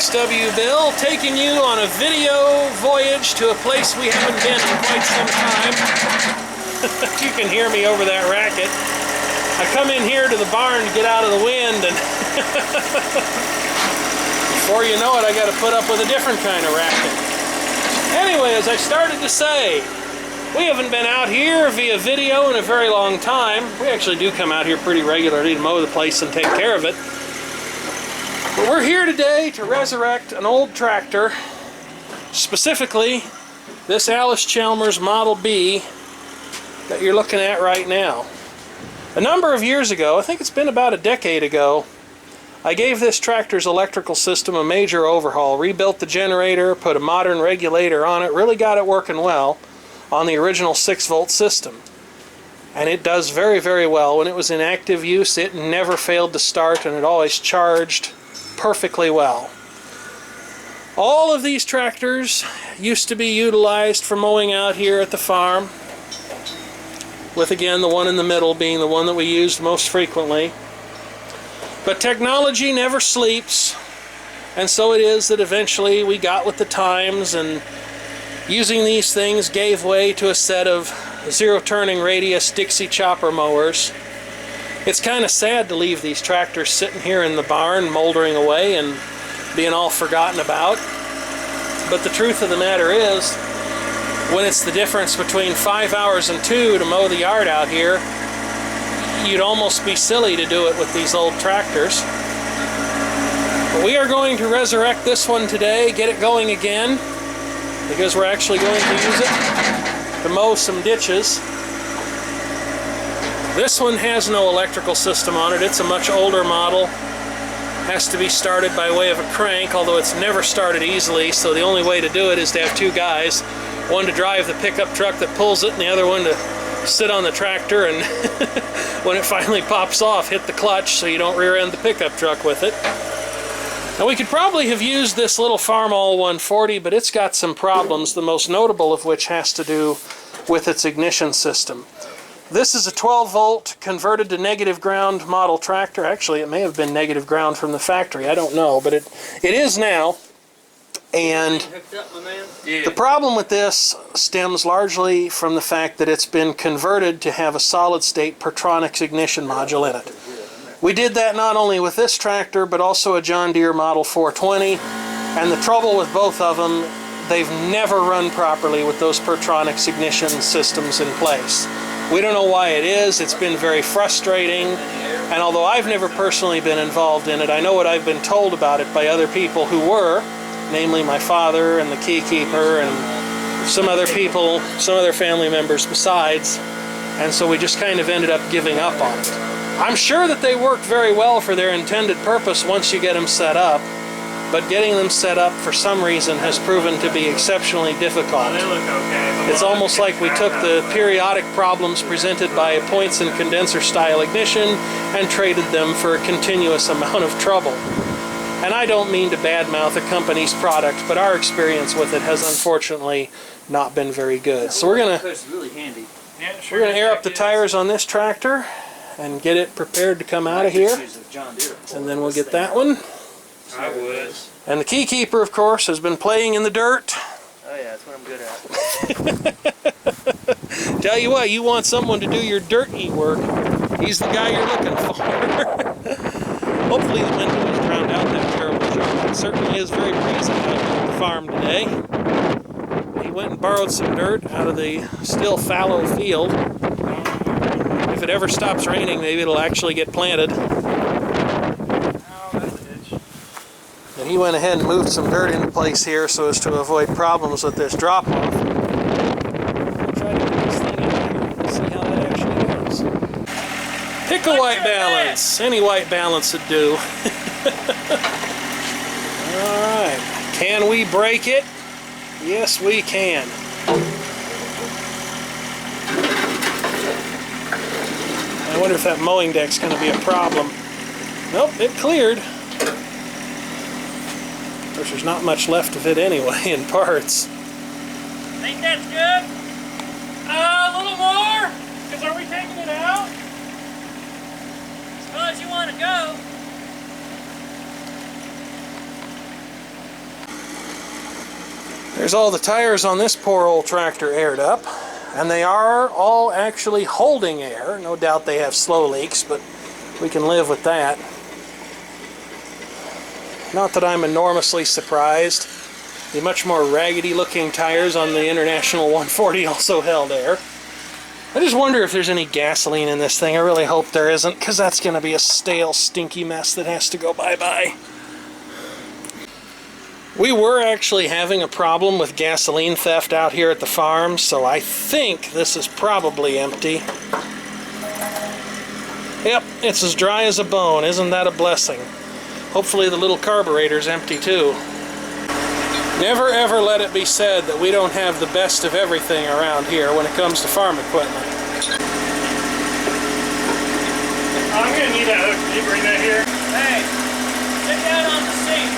uxwbill, taking you on a video voyage to a place we haven't been in quite some time. You can hear me over that racket. I come in here to the barn to get out of the wind, and before you know it, I got to put up with a different kind of racket. Anyway, as I started to say, we haven't been out here via video in a very long time. We actually do come out here pretty regularly to mow the place and take care of it. But we're here today to resurrect an old tractor, specifically this Allis-Chalmers Model B that you're looking at right now. A number of years ago, I think it's been about a decade ago, I gave this tractor's electrical system a major overhaul, rebuilt the generator, put a modern regulator on it, really got it working well on the original 6-volt system. And it does very, very well. When it was in active use, it never failed to start, and it always charged perfectly well. All of these tractors used to be utilized for mowing out here at the farm, with again the one in the middle being the one that we used most frequently. But technology never sleeps, and so it is that eventually we got with the times, and using these things gave way to a set of zero-turning radius Dixie chopper mowers. It's kind of sad to leave these tractors sitting here in the barn moldering away and being all forgotten about. But the truth of the matter is, when it's the difference between 5 hours and 2 to mow the yard out here, you'd almost be silly to do it with these old tractors. But we are going to resurrect this one today, get it going again, because we're actually going to use it to mow some ditches. This one has no electrical system on it. It's a much older model. Has to be started by way of a crank, although it's never started easily, so the only way to do it is to have two guys. One to drive the pickup truck that pulls it, and the other one to sit on the tractor and when it finally pops off, hit the clutch so you don't rear-end the pickup truck with it. Now, we could probably have used this little Farmall 140, but it's got some problems, the most notable of which has to do with its ignition system. This is a 12-volt converted to negative ground model tractor. Actually, it may have been negative ground from the factory. I don't know, but it is now. And the problem with this stems largely from the fact that it's been converted to have a solid-state Pertronix ignition module in it. We did that not only with this tractor, but also a John Deere Model 420, and the trouble with both of them, they've never run properly with those Pertronix ignition systems in place. We don't know why it is. It's been very frustrating, and although I've never personally been involved in it, I know what I've been told about it by other people who were, namely my father and the Keykeeper and some other people, some other family members besides, and so we just kind of ended up giving up on it. I'm sure that they work very well for their intended purpose once you get them set up, but getting them set up for some reason has proven to be exceptionally difficult. It's almost like we took the periodic problems presented by a points and condenser style ignition and traded them for a continuous amount of trouble. And I don't mean to badmouth a company's product, but our experience with it has unfortunately not been very good. So we're gonna air up the tires on this tractor and get it prepared to come out of here, and then we'll get that one. I would. And the Keykeeper, of course, has been playing in the dirt. Oh yeah, that's what I'm good at. Tell you what, you want someone to do your dirty work, he's the guy you're looking for. Hopefully the wind has drowned out that terrible job. It certainly is very breezy out at the farm today. He went and borrowed some dirt out of the still fallow field. If it ever stops raining, maybe it'll actually get planted. And he went ahead and moved some dirt into place here so as to avoid problems with this drop-off. I'll try to get this thing out here and see how that actually goes. Pick a white balance. Any white balance would do. Alright. Can we break it? Yes, we can. I wonder if that mowing deck's going to be a problem. Nope, it cleared. Of course, there's not much left of it anyway in parts. Think that's good? A little more? Because are we taking it out? As far as you want to go. There's all the tires on this poor old tractor aired up, and they are all actually holding air. No doubt they have slow leaks, but we can live with that. Not that I'm enormously surprised. The much more raggedy looking tires on the International 140 also held air. I just wonder if there's any gasoline in this thing. I really hope there isn't, because that's going to be a stale, stinky mess that has to go bye-bye. We were actually having a problem with gasoline theft out here at the farm, so I think this is probably empty. Yep, it's as dry as a bone. Isn't that a blessing? Hopefully the little carburetor's empty too. Never ever let it be said that we don't have the best of everything around here when it comes to farm equipment. I'm gonna need that hook. Can you bring that here? Hey, get that on the seat.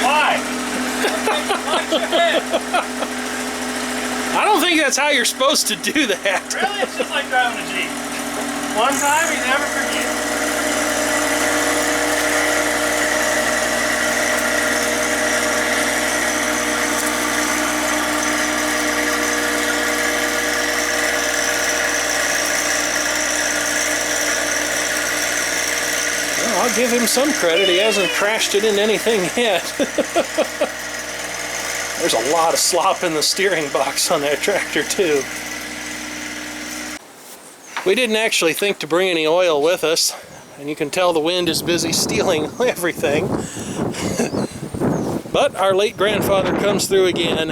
Why? Watch your head. I don't think that's how you're supposed to do that. Really? It's just like driving a Jeep. One time, you never forget. I'll give him some credit. He hasn't crashed it into anything yet. There's a lot of slop in the steering box on that tractor too. We didn't actually think to bring any oil with us, and you can tell the wind is busy stealing everything. But our late grandfather comes through again.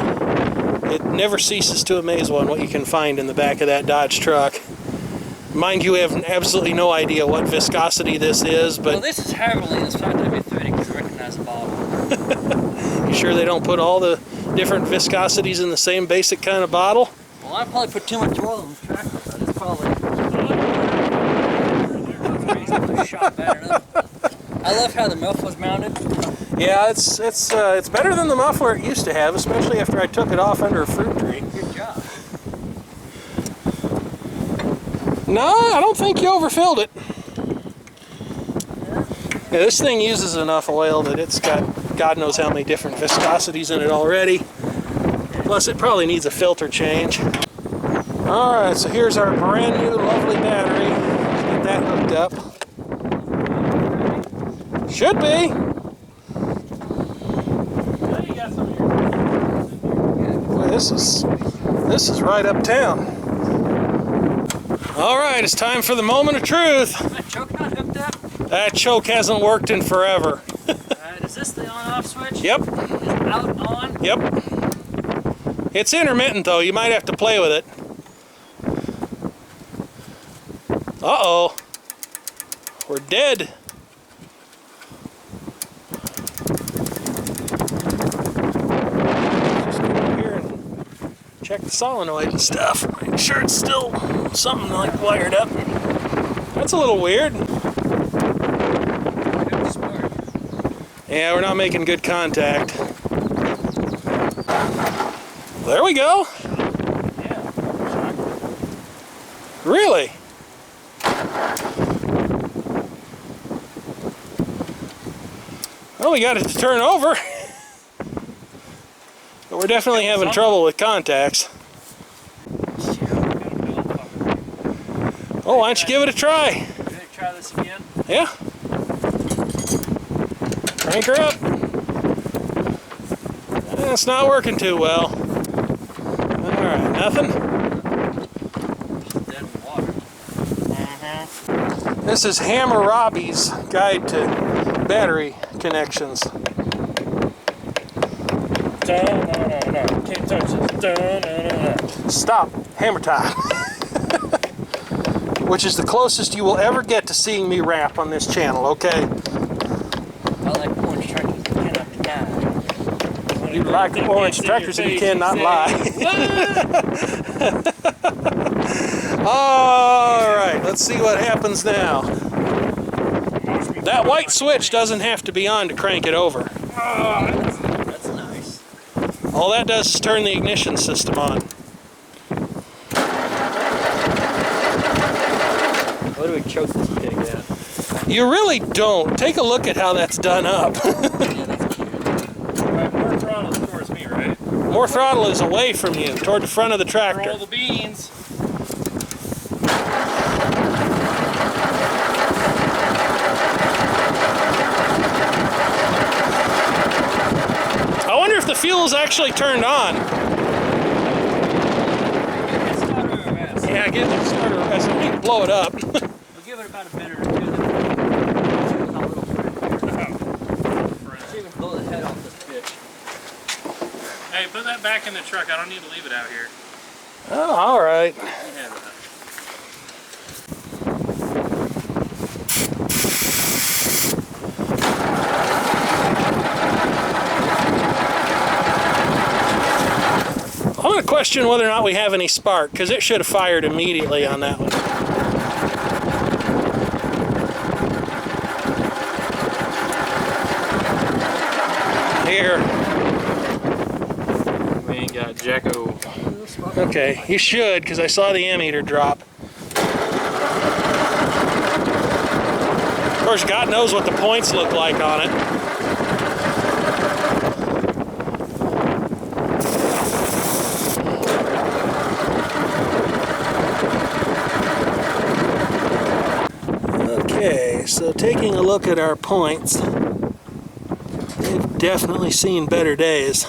It never ceases to amaze one what you can find in the back of that Dodge truck. Mind you, we have absolutely no idea what viscosity this is, but... Well, this is heavily inside W30 because I recognize the bottle. You sure they don't put all the different viscosities in the same basic kind of bottle? Well, I probably put too much oil in the tractor, but it's probably... shot better. I love how the muffler's mounted. Yeah, it's better than the muffler it used to have, especially after I took it off under a fruit tree. Good job. No, I don't think you overfilled it. Yeah, this thing uses enough oil that it's got God knows how many different viscosities in it already. Plus it probably needs a filter change. Alright, so here's our brand new lovely battery. Let's get that hooked up. Should be. Boy, this is right uptown. Alright, it's time for the moment of truth. Is that choke not hooked up? That choke hasn't worked in forever. Is this the on-off switch? Yep. Is it out, on? Yep. It's intermittent though, you might have to play with it. Uh-oh. We're dead. Just go over here and check the solenoid and stuff. Make sure it's still something like wired up. That's a little weird. Yeah, we're not making good contact. There we go. Yeah. Really? Well, we got it to turn over. But we're definitely having trouble with contacts. Oh, why don't you give it a try? Ready to try this again? Yeah. Crank her up. It's not working too well. Alright, nothing? Dead water. This is Hammer Robbie's guide to battery connections. Can't touch it. Stop. Hammer time. Which is the closest you will ever get to seeing me rap on this channel, okay? I like orange tractors that cannot be died. You like orange tractors and you cannot lie. Alright, let's see what happens now. That white switch doesn't have to be on to crank it over. That's nice. All that does is turn the ignition system on. What do we choke this pig at? You really don't. Take a look at how that's done up. Right, more throttles towards me, right? More throttle is away from you, toward the front of the tractor. Roll the beans. I wonder if the fuel's actually turned on. Yeah, give it a starter rest. I need to blow it up. We'll give it about a minute or two. Even blow the head off this bitch. Hey, put that back in the truck. I don't need to leave it out here. Oh, all right. You have it. I'm going to question whether or not we have any spark, because it should have fired immediately on that one. Here. We ain't got Jacko. Okay, you should, because I saw the ammeter drop. Of course, God knows what the points look like on it. Okay, so taking a look at our points, they've definitely seen better days.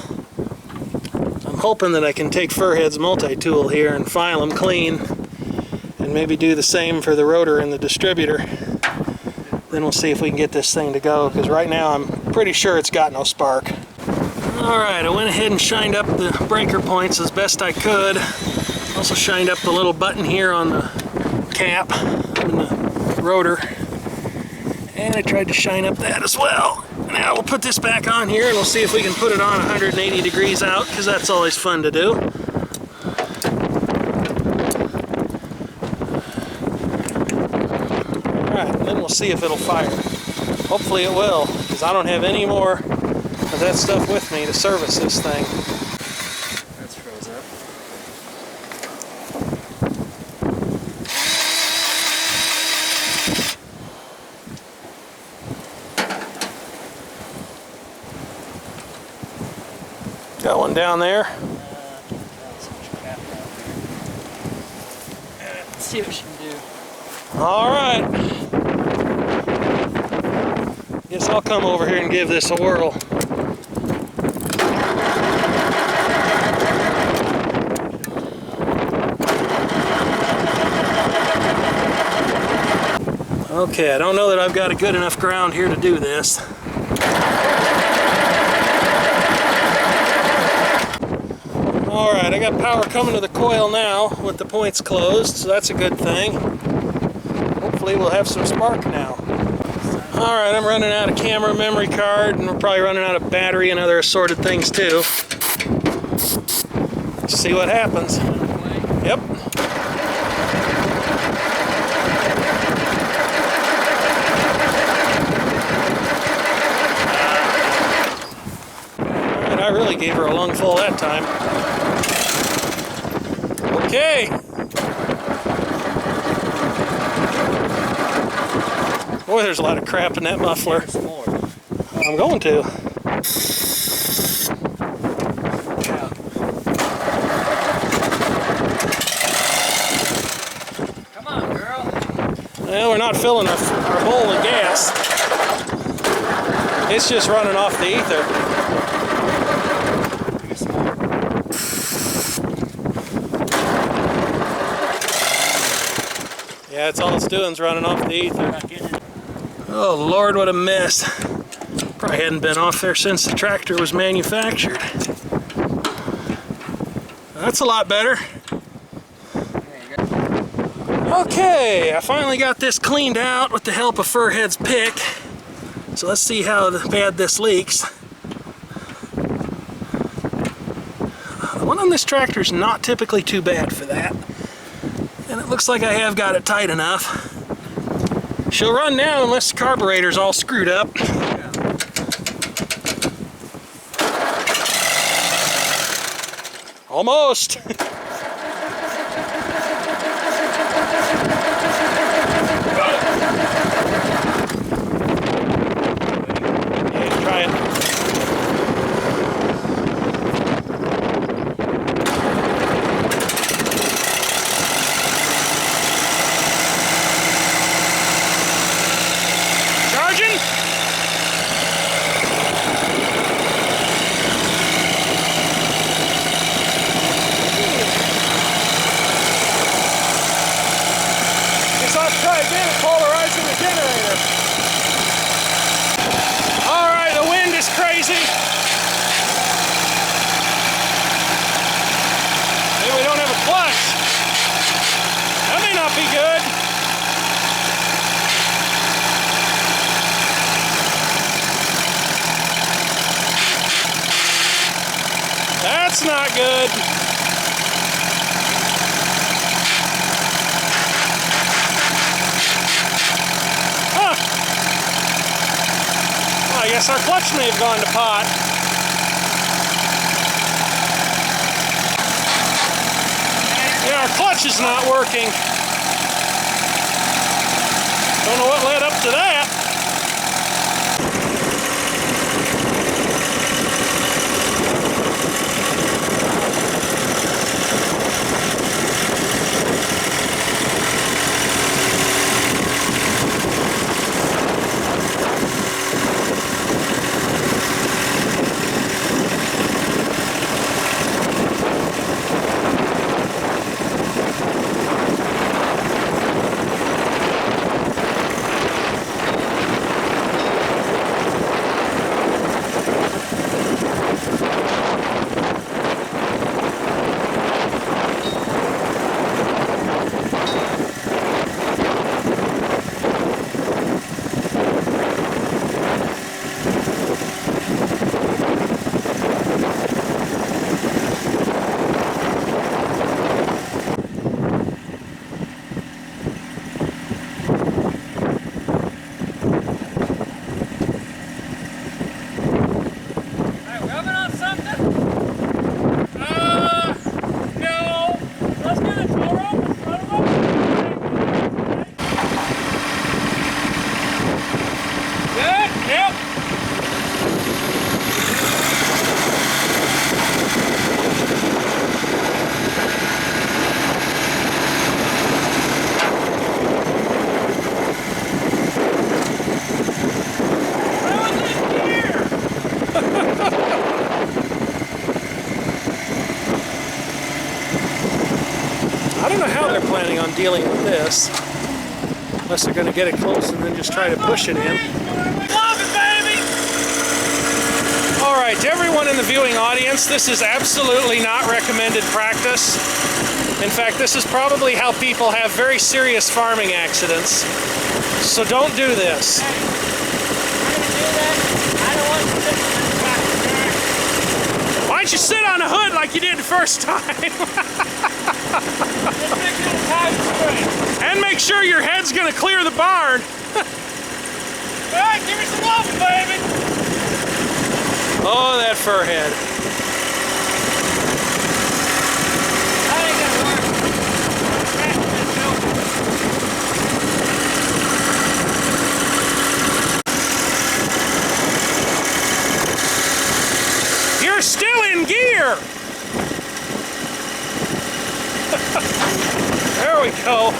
I'm hoping that I can take Furhead's multi-tool here and file them clean, and maybe do the same for the rotor and the distributor. Then we'll see if we can get this thing to go, because right now I'm pretty sure it's got no spark. Alright, I went ahead and shined up the breaker points as best I could. Also shined up the little button here on the cap and the rotor. And I tried to shine up that as well. Now we'll put this back on here and we'll see if we can put it on 180 degrees out, because that's always fun to do. Alright, then we'll see if it'll fire. Hopefully it will, because I don't have any more of that stuff with me to service this thing. That's froze up. Got one down there. Let's see what she can do. Alright. Guess I'll come over here and give this a whirl. Okay, I don't know that I've got a good enough ground here to do this. Alright, I got power coming to the coil now with the points closed, so that's a good thing. Hopefully we'll have some spark now. Alright, I'm running out of camera memory card, and we're probably running out of battery and other assorted things too. Let's see what happens. Yep. Alright, I really gave her a lungful that time. Okay. Boy, there's a lot of crap in that muffler. I'm going to. Come on, girl. Well, we're not filling our bowl with gas. It's just running off the ether. Yeah, that's all it's doing is running off the ether. Oh Lord, what a mess. Probably hadn't been off there since the tractor was manufactured. That's a lot better. Okay, I finally got this cleaned out with the help of Furhead's pick. So let's see how bad this leaks. The one on this tractor is not typically too bad for that. And it looks like I have got it tight enough. She'll run now unless the carburetor's all screwed up. Almost. Yeah, try it. not be good? That's not good. Huh. Well, I guess our clutch may have gone to pot. Yeah, our clutch is not working. Don't know what led up to that. Planning on dealing with this, unless they're going to get it close and then just try to push it in. Love it, baby! All right, to everyone in the viewing audience, this is absolutely not recommended practice. In fact, this is probably how people have very serious farming accidents. So don't do this. Hey, I don't want to sit in this tractor. Why don't you sit on the hood like you did the first time? And make sure your head's gonna clear the barn. Alright, give me some love, baby! Oh, that Furhead. That ain't gonna work. You're still in gear. There we go.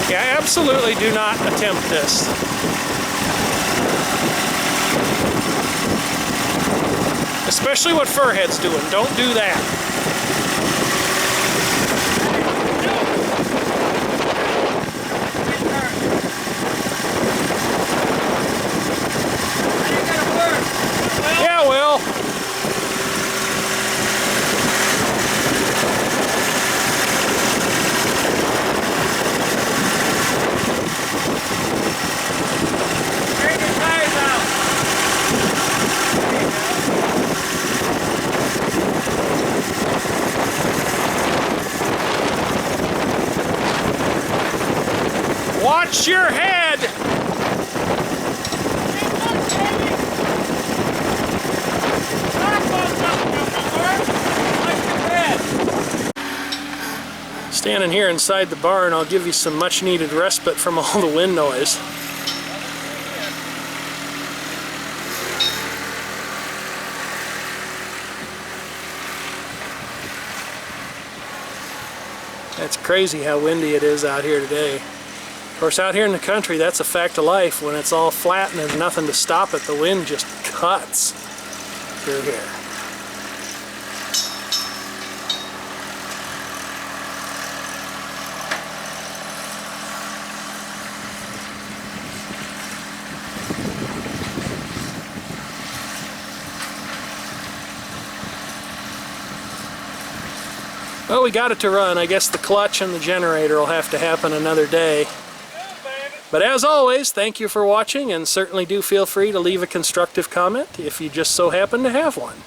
Yeah, absolutely do not attempt this. Especially what Furhead's doing. Don't do that. Yeah, well. Bring your tires out. Watch your head. Standing here inside the barn, I'll give you some much needed respite from all the wind noise. It's crazy how windy it is out here today. Of course, out here in the country, that's a fact of life. When it's all flat and there's nothing to stop it, the wind just cuts through here. Well, we got it to run. I guess the clutch and the generator will have to happen another day. But as always, thank you for watching, and certainly do feel free to leave a constructive comment if you just so happen to have one.